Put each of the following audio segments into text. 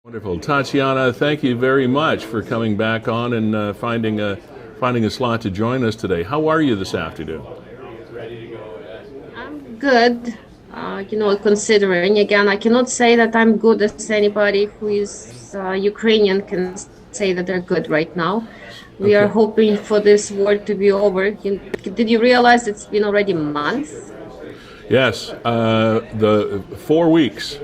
Wonderful. Tatiana, thank you very much for coming back on and finding a slot to join us today. How are you this afternoon? I'm good. Considering again, I cannot say that I'm good as anybody who is Ukrainian can say that they're good right now. We are Okay. hoping for this war to be over. Did you realize it's been already months? Yes, the 4 weeks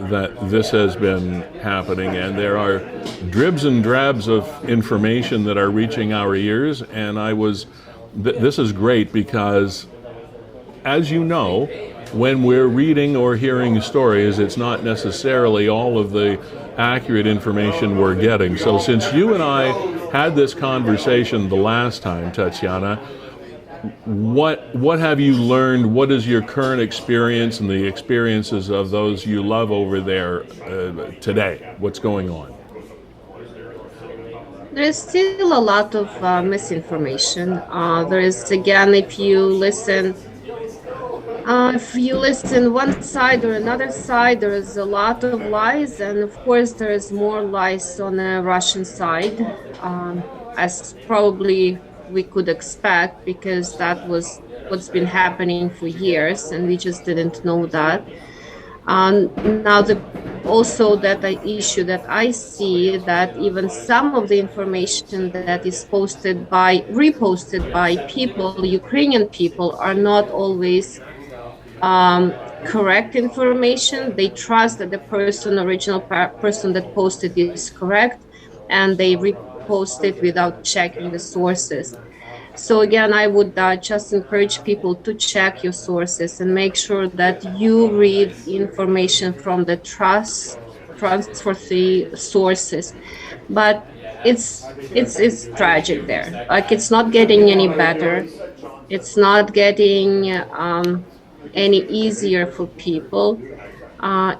that this has been happening, and there are dribs and drabs of information that are reaching our ears. And this is great because, as you know, when we're reading or hearing stories, it's not necessarily all of the accurate information we're getting. So, since you and I had this conversation the last time, Tatiana, what have you learned? What is your current experience and the experiences of those you love over there today? What's going on? There is still a lot of misinformation. There is again, if you listen one side or another side, there is a lot of lies, and of course, there is more lies on the Russian side, as probably we could expect, because that was what's been happening for years, and we just didn't know that. Now, also that issue that I see that even some of the information that is reposted by people, Ukrainian people, are not always correct information. They trust that the original person that posted is correct, and they repost it without checking the sources. So again, I would just encourage people to check your sources and make sure that you read information from the trustworthy sources. But it's tragic there. Like, it's not getting any better. It's not getting any easier for people.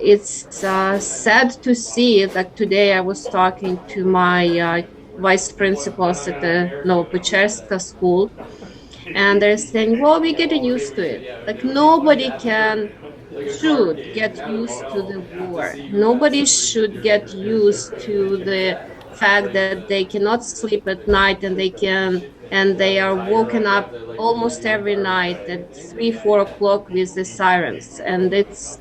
It's sad to see that today I was talking to my vice principals at the Novopecherska school, and they're saying, well, we're getting used to it. Like, should get used to the war. Nobody should get used to the fact that they cannot sleep at night, and they are woken up almost every night at 3-4 o'clock with the sirens, and it's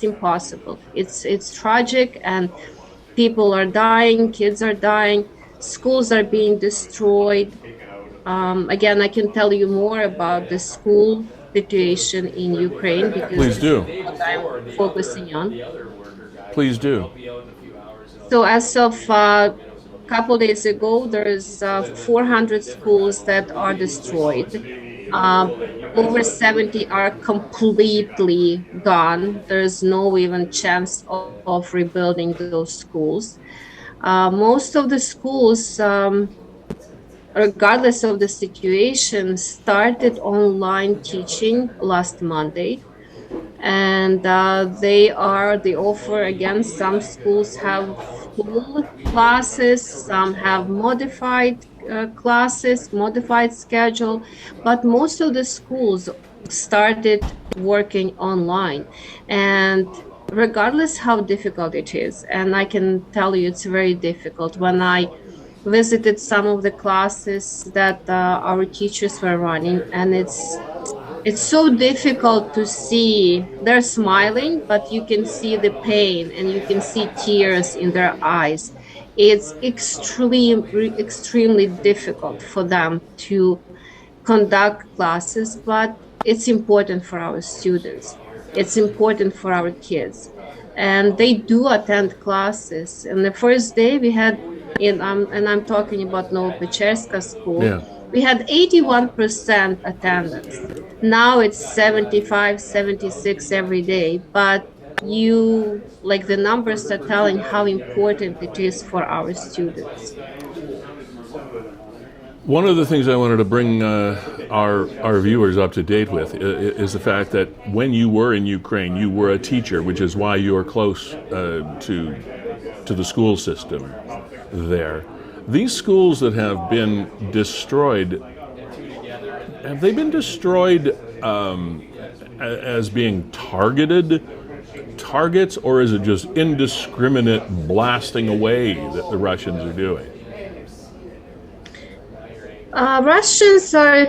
impossible. It's tragic, and people are dying, kids are dying, schools are being destroyed. Again, I can tell you more about the school situation in Ukraine, because Please this is do. what I'm focusing on. Please do. So as of a couple days ago, there's 400 schools that are destroyed. Over 70 are completely gone. There's no even chance of rebuilding those schools. Most of the schools, regardless of the situation, started online teaching last Monday. And they offer, again, some schools have full classes, some have modified classes, modified schedule, but most of the schools started working online. And regardless how difficult it is, and I can tell you it's very difficult, when I visited some of the classes that our teachers were running, and it's so difficult to see. They're smiling, but you can see the pain and you can see tears in their eyes. It's extremely difficult for them to conduct classes, but it's important for our students. It's important for our kids. And they do attend classes. And the first day we had, and I'm talking about Novopecherska school, Yeah. we had 81% attendance. Now it's 75, 76 every day. But the numbers are telling how important it is for our students. One of the things I wanted to bring our viewers up to date with is the fact that when you were in Ukraine, you were a teacher, which is why you are close to the school system there. These schools that have been destroyed, have they been destroyed as being targets, or is it just indiscriminate blasting away that the Russians are doing? Russians are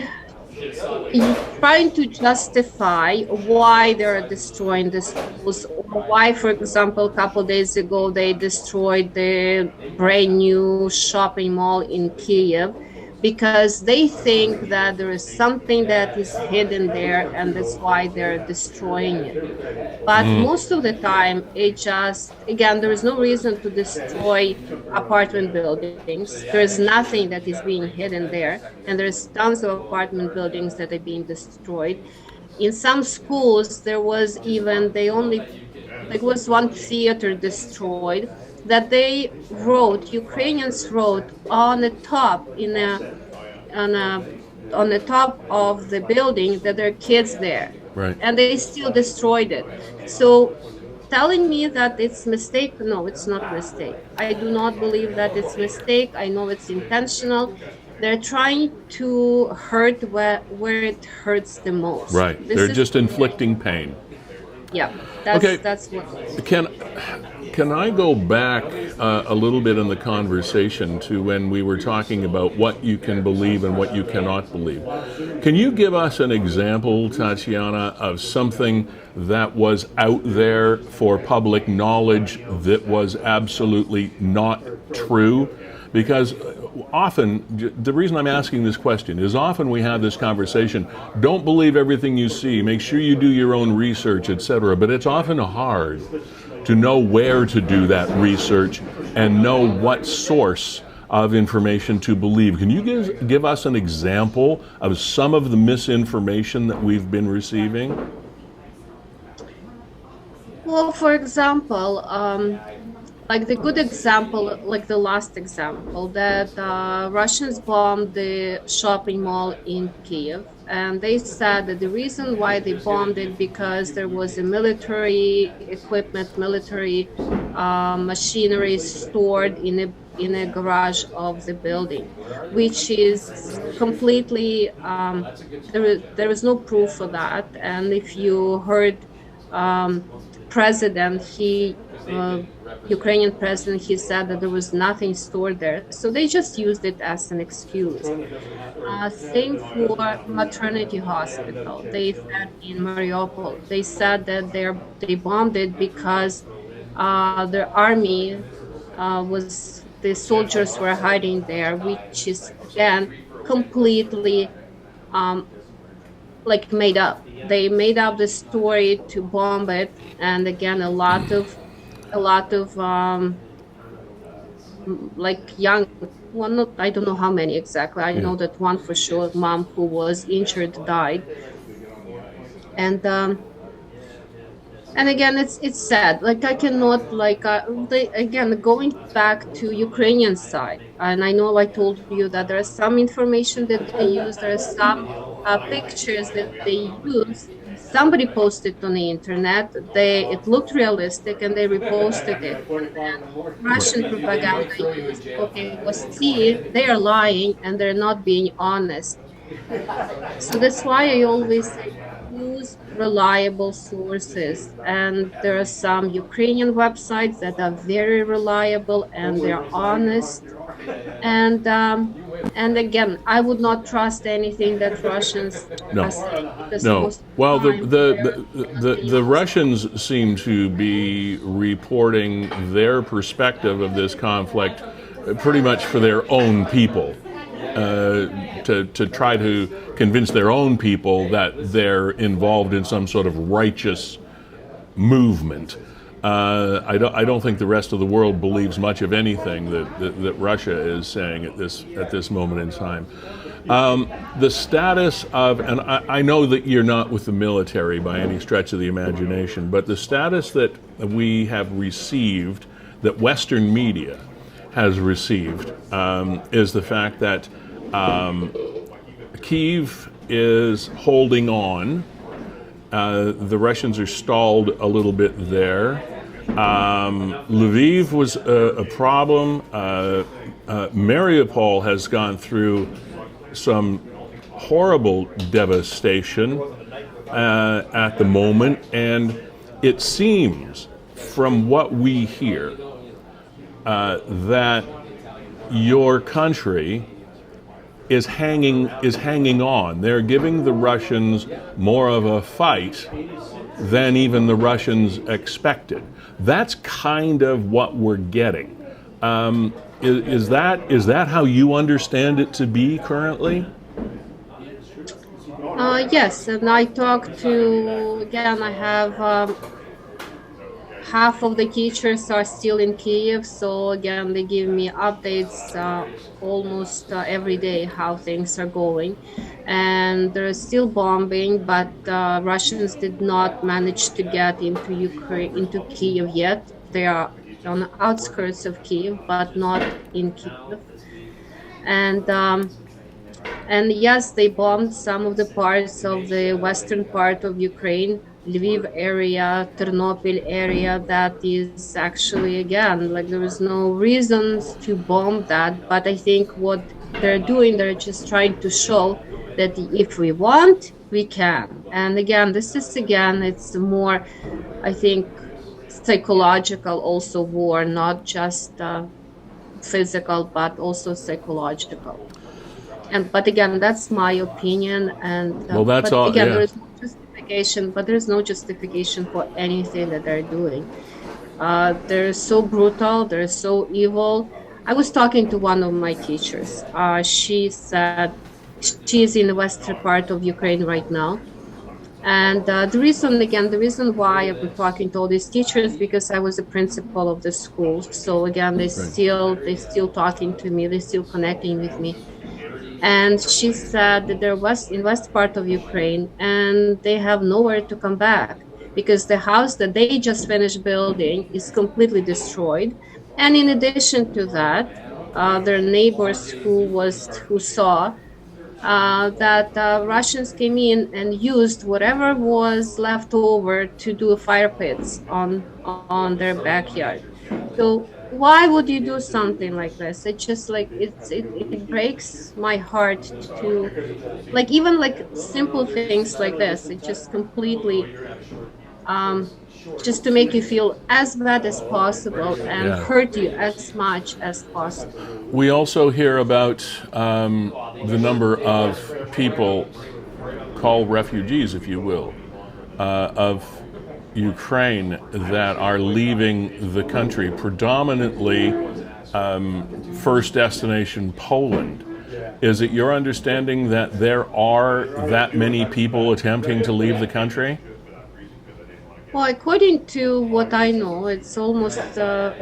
trying to justify why they're destroying the schools, or why, for example, a couple days ago they destroyed the brand new shopping mall in Kiev, because they think that there is something that is hidden there, and that's why they're destroying it. But most of the time, it just, again, there is no reason to destroy apartment buildings. There's nothing that is being hidden there, and there's tons of apartment buildings that are being destroyed. In some schools, there was one theater destroyed that Ukrainians wrote on the top on the top of the building that there are kids there. Right. And they still destroyed it. So telling me that it's mistake, no, it's not a mistake. I do not believe that it's mistake. I know it's intentional. They're trying to hurt where it hurts the most. Right. They're just inflicting pain. Yeah, that's what it is. Can I go back a little bit in the conversation to when we were talking about what you can believe and what you cannot believe? Can you give us an example, Tatiana, of something that was out there for public knowledge that was absolutely not true? Because often, the reason I'm asking this question is often we have this conversation, don't believe everything you see, make sure you do your own research, etc. But it's often hard to know where to do that research and know what source of information to believe. Can you give us an example of some of the misinformation that we've been receiving? Well, for example, like the good example, like the last example, that Russians bombed the shopping mall in Kiev, and they said that the reason why they bombed it because there was a military equipment, military machinery stored in a garage of the building, which is completely there is no proof for that. And if you heard president, Ukrainian president, he said that there was nothing stored there. So they just used it as an excuse. Same for maternity hospital. They said in Mariupol, they said that they bombed it because the army the soldiers were hiding there, which is again completely made up. They made up the story to bomb it, and again a lot of young, I don't know how many exactly. I know that one for sure, mom who was injured died, and again it's sad. Like I cannot again going back to Ukrainian side, and I know I told you that there is some information that they use, there are some pictures that they use. Somebody posted on the internet, it looked realistic, and they reposted it. And then Russian propaganda used, see, they are lying and they're not being honest. So that's why I always say use reliable sources. And there are some Ukrainian websites that are very reliable and they're honest. And again, I would not trust anything that Russians No. Well, the Russians seem to be reporting their perspective of this conflict pretty much for their own people, to try to convince their own people that they're involved in some sort of righteous movement. I don't think the rest of the world believes much of anything that Russia is saying at this moment in time. The status of, and I know that you're not with the military by any stretch of the imagination, but the status that we have received, that Western media has received, is the fact that Kyiv is holding on. The Russians are stalled a little bit there. Lviv was a problem. Mariupol has gone through some horrible devastation at the moment, and it seems from what we hear that your country is hanging on. They're giving the Russians more of a fight than even the Russians expected. That's kind of what we're getting. Is that how you understand it to be currently? Yes, and I talked to, again, I have half of the teachers are still in Kiev, so again, they give me updates almost every day how things are going. And there is still bombing, but Russians did not manage to get into Ukraine, into Kiev yet. They are on the outskirts of Kiev, but not in Kiev. And yes, they bombed some of the parts of the western part of Ukraine, Lviv area, Ternopil area. That is actually, again, like there is no reasons to bomb that. But I think what they're doing, they're just trying to show that if we want, we can. And again, it's more, I think, psychological also war, not just physical, but also psychological. But again, that's my opinion. And Well, that's but all. again, Yeah. there is no justification. But there is no justification for anything that they're doing. They're so brutal. They're so evil. I was talking to one of my teachers. She said she's in the western part of Ukraine right now. And the reason why I'm talking to all these teachers, because I was a principal of the school. So again, they're still talking to me. They're still connecting with me. And she said that they're in west part of Ukraine, and they have nowhere to come back because the house that they just finished building is completely destroyed. And in addition to that, their neighbors who saw that Russians came in and used whatever was left over to do fire pits on their backyard. So why would you do something like this? It just like it breaks my heart to, like, even like simple things like this. It just completely just to make you feel as bad as possible and Yeah. hurt you as much as possible. We also hear about the number of people called refugees, if you will, of Ukraine that are leaving the country, predominantly first destination Poland. Is it your understanding that there are that many people attempting to leave the country? Well, according to what I know, it's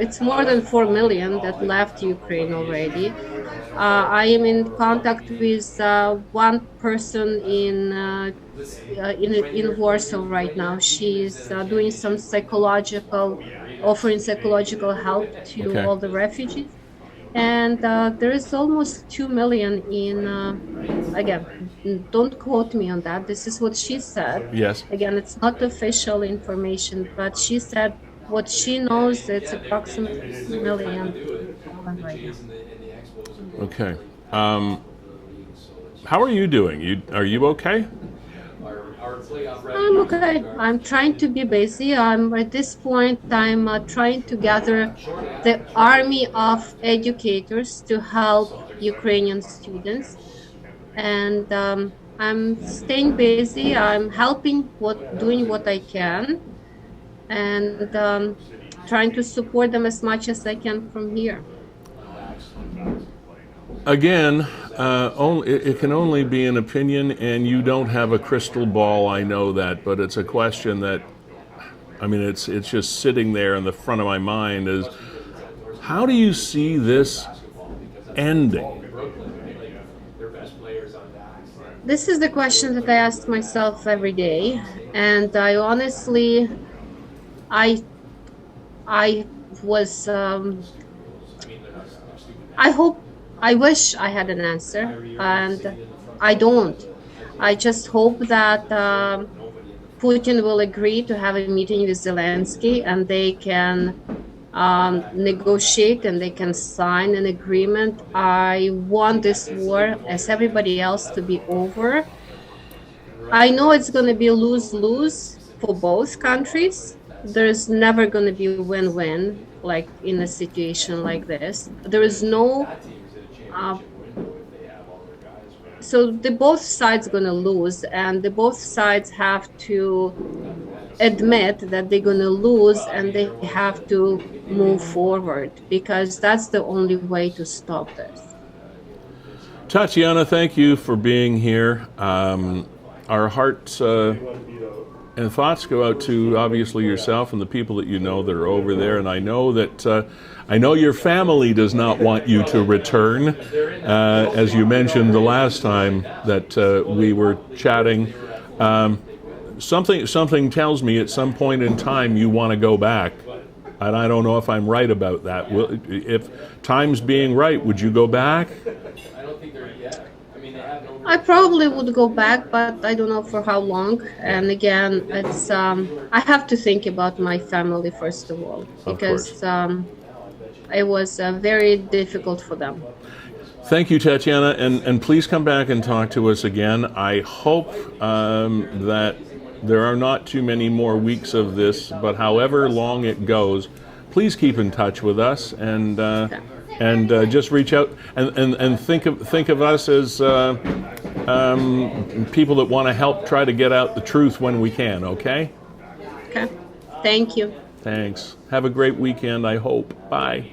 it's more than 4 million that left Ukraine already. I am in contact with one person in Warsaw right now. She's doing some offering psychological help to Okay. all the refugees. And there is almost 2 million again, don't quote me on that. This is what she said. Yes. Again, it's not official information, but she said what she knows, it's approximately 2 million right now. Okay. How are you doing? Are you okay? I'm okay. I'm trying to be busy. At this point, I'm trying to gather the army of educators to help Ukrainian students. And I'm staying busy. I'm doing what I can, and trying to support them as much as I can from here. Again, it can only be an opinion, and you don't have a crystal ball, I know that, but it's a question that, I mean, it's just sitting there in the front of my mind is, how do you see this ending? This is the question that I ask myself every day, and I honestly, I was, I wish I had an answer, and I don't. I just hope that Putin will agree to have a meeting with Zelensky, and they can negotiate and they can sign an agreement. I want this war, as everybody else, to be over. I know it's going to be lose-lose for both countries, there's never going to be a win-win like in a situation like this. There is no so the both sides going to lose, and the both sides have to admit that they're going to lose, and they have to move forward, because that's the only way to stop this. Tatiana, thank you for being here. Our hearts and thoughts go out to obviously yourself and the people that you know that are over there. And I know that I know your family does not want you to return, as you mentioned the last time that we were chatting. Something tells me at some point in time you want to go back. And I don't know if I'm right about that. If time's being right, would you go back? I probably would go back, but I don't know for how long. And again, it's I have to think about my family first of all, because it was very difficult for them. Thank you, Tatiana, and please come back and talk to us again. I hope that there are not too many more weeks of this, but however long it goes, please keep in touch with us, and just reach out and think of us as people that want to help try to get out the truth when we can. Okay. Okay. Thank you. Thanks. Have a great weekend, I hope. Bye.